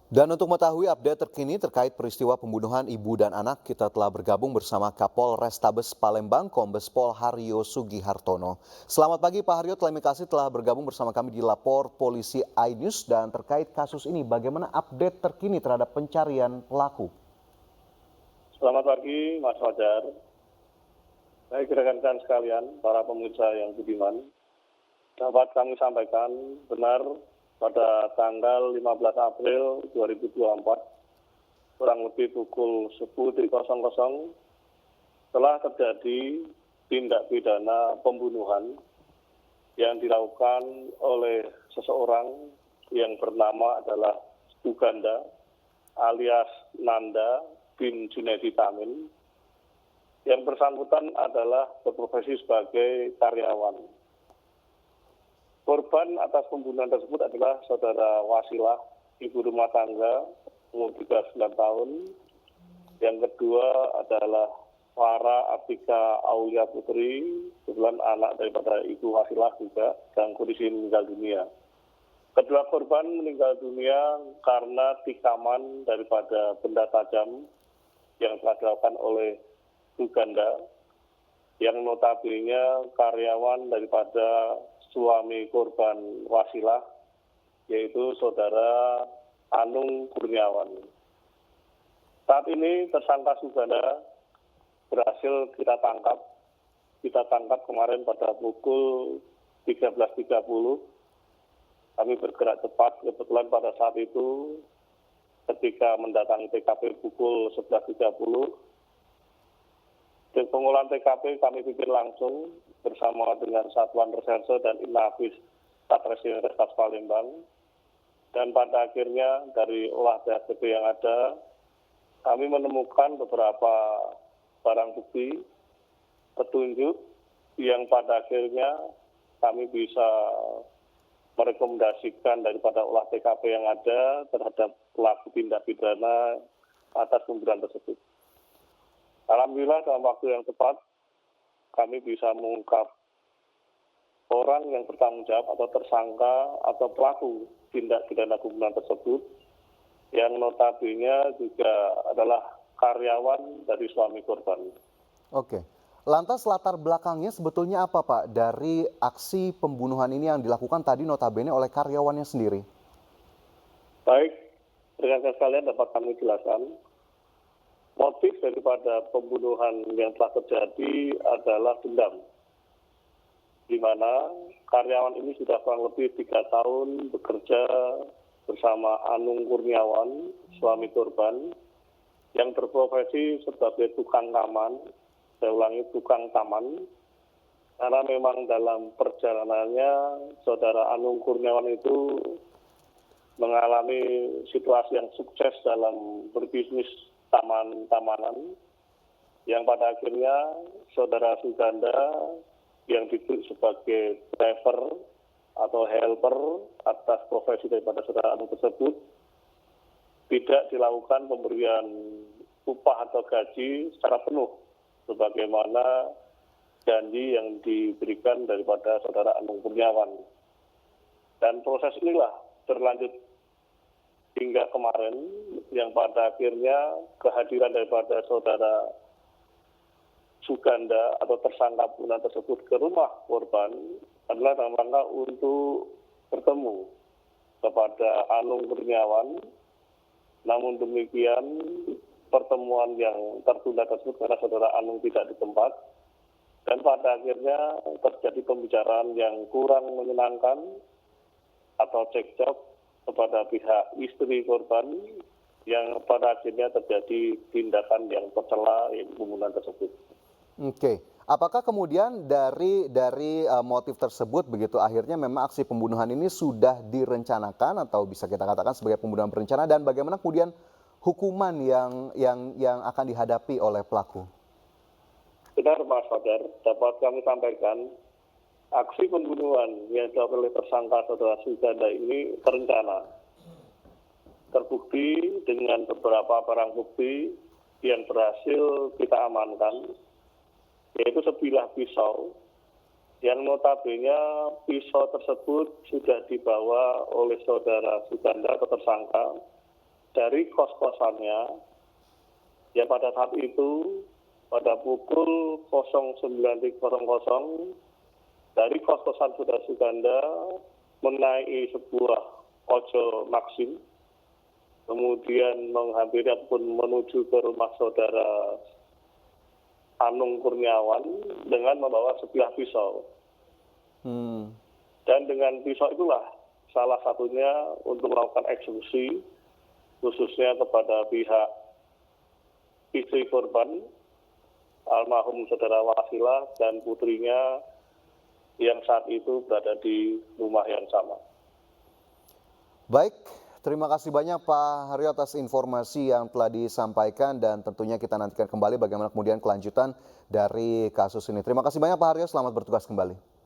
Dan untuk mengetahui update terkini terkait peristiwa pembunuhan ibu dan anak, kita telah bergabung bersama Kapol Restabes Palembang, Kombes Pol Haryo Sugihartono. Selamat pagi Pak Haryo, terima kasih telah bergabung bersama kami di Lapor Polisi iNews. Dan terkait kasus ini, bagaimana update terkini terhadap pencarian pelaku? Selamat pagi Mas Fajar. Baik rekan-rekan sekalian, para pemirsa yang budiman, dapat kami sampaikan benar pada tanggal 15 April 2024, kurang lebih pukul 10.00, telah terjadi tindak pidana pembunuhan yang dilakukan oleh seseorang yang bernama adalah Suganda alias Nanda bin Junaidi Tamin. Yang bersangkutan adalah berprofesi sebagai karyawan. Korban atas pembunuhan tersebut adalah saudara Wasilah, ibu rumah tangga, umur 39 tahun. Yang kedua adalah Farah Atika Aulia Putri, kebetulan anak daripada ibu Wasilah juga, dalam kondisi meninggal dunia. Kedua korban meninggal dunia karena tikaman daripada benda tajam yang telah dilakukan oleh Suganda, yang notabene karyawan daripada suami korban Wasilah, yaitu saudara Anung Kurniawan. Saat ini tersangka Suganda berhasil kita tangkap. Kita tangkap kemarin pada pukul 13.30. Kami bergerak cepat, kebetulan pada saat itu ketika mendatangi TKP pukul 11.30. Pengolahan TKP kami pimpin langsung bersama dengan Satuan Reserse dan Inafis Satreskrim Restabes Palembang. Dan pada akhirnya dari olah TKP yang ada, kami menemukan beberapa barang bukti, petunjuk yang pada akhirnya kami bisa merekomendasikan daripada olah TKP yang ada terhadap pelaku tindak pidana atas pembunuhan tersebut. Alhamdulillah dalam waktu yang tepat kami bisa mengungkap orang yang bertanggung jawab atau tersangka atau pelaku tindak pidana pembunuhan tersebut, yang notabene juga adalah karyawan dari suami korban. Oke, lantas latar belakangnya sebetulnya apa Pak dari aksi pembunuhan ini yang dilakukan tadi notabene oleh karyawannya sendiri? Baik, rekan-rekan sekalian dapat kami jelaskan. Motif daripada pembunuhan yang telah terjadi adalah dendam, di mana karyawan ini sudah kurang lebih 3 tahun bekerja bersama Anung Kurniawan, suami korban, yang berprofesi sebagai tukang taman, saya ulangi tukang taman, karena memang dalam perjalanannya saudara Anung Kurniawan itu mengalami situasi yang sukses dalam berbisnis taman-tamanan, yang pada akhirnya saudara Suganda yang disebut sebagai driver atau helper atas profesi daripada saudara Anung tersebut tidak dilakukan pemberian upah atau gaji secara penuh sebagaimana janji yang diberikan daripada saudara Anung Kurniawan. Dan proses inilah berlanjut hingga kemarin, yang pada akhirnya kehadiran daripada saudara Suganda atau tersangka pembunuhan tersebut ke rumah korban adalah dalam rangka untuk bertemu kepada Anung Kurniawan. Namun demikian pertemuan yang tertunda tersebut karena saudara Anung tidak di tempat, dan pada akhirnya terjadi pembicaraan yang kurang menyenangkan atau cekcok kepada pihak istri korban, yang pada akhirnya terjadi tindakan yang tercela yaitu pembunuhan tersebut. Oke, apakah kemudian dari motif tersebut begitu akhirnya memang aksi pembunuhan ini sudah direncanakan atau bisa kita katakan sebagai pembunuhan berencana, dan bagaimana kemudian hukuman yang akan dihadapi oleh pelaku? Benar Mas Fajar, dapat kami sampaikan aksi pembunuhan yang dilakukan oleh tersangka saudara Suganda ini terencana, terbukti dengan beberapa barang bukti yang berhasil kita amankan, yaitu sebilah pisau yang notabene pisau tersebut sudah dibawa oleh saudara Suganda atau tersangka dari kos-kosannya yang pada saat itu pada pukul 09.00 dari kos-kosan Saudara Suganda menaiki sebuah ojol Maxim, kemudian menghampiri ataupun menuju ke rumah Saudara Anung Kurniawan dengan membawa sebilah pisau. Dan dengan pisau itulah salah satunya untuk melakukan eksekusi, khususnya kepada pihak istri korban, almarhum Saudara Wasilah dan putrinya yang saat itu berada di rumah yang sama. Baik, terima kasih banyak Pak Haryo atas informasi yang telah disampaikan dan tentunya kita nantikan kembali bagaimana kemudian kelanjutan dari kasus ini. Terima kasih banyak Pak Haryo, selamat bertugas kembali.